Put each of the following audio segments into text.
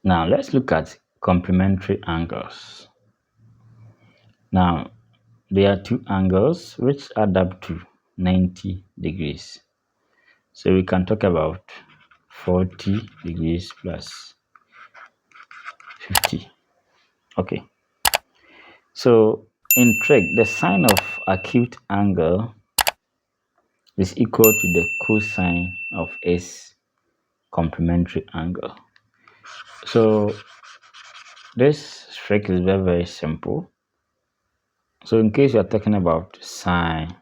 Now let's look at complementary angles. Now there are two angles which add up to 90 degrees. So we can talk about 40 degrees plus 50. Okay. So in trig, the sine of acute angle is equal to the cosine of its complementary angle. So this trick is very, very simple. So in case you are talking about sine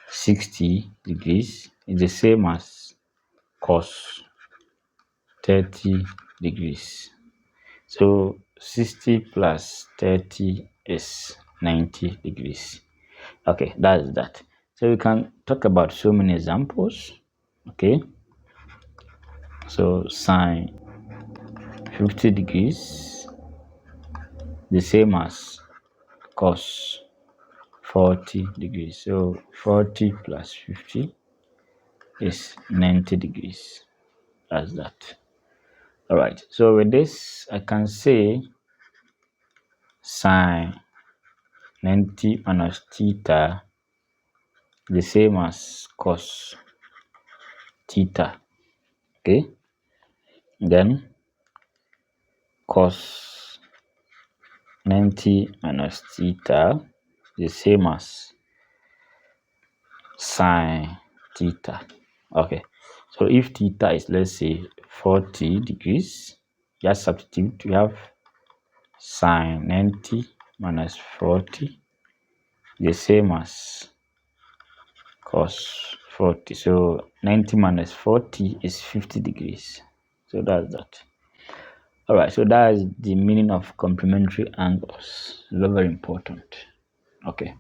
60 degrees, it's the same as cos 30 degrees. So 60 plus 30 is 90 degrees. Okay, that's that. So we can talk about so many examples. Okay, so sine 50 degrees, the same as cos 40 degrees. So 40 plus 50 is 90 degrees. That's that. All right. So with this, I can say sine 90 minus theta the same as cos theta. Okay. Then cos 90 minus theta the same as sine theta. Okay. So if theta is, let's say, 40 degrees, just substitute. We have sine 90 minus 40 the same as cos 40. So 90 minus 40 is 50 degrees. So that's that. All right, so that is the meaning of complementary angles. Very, very important. Okay.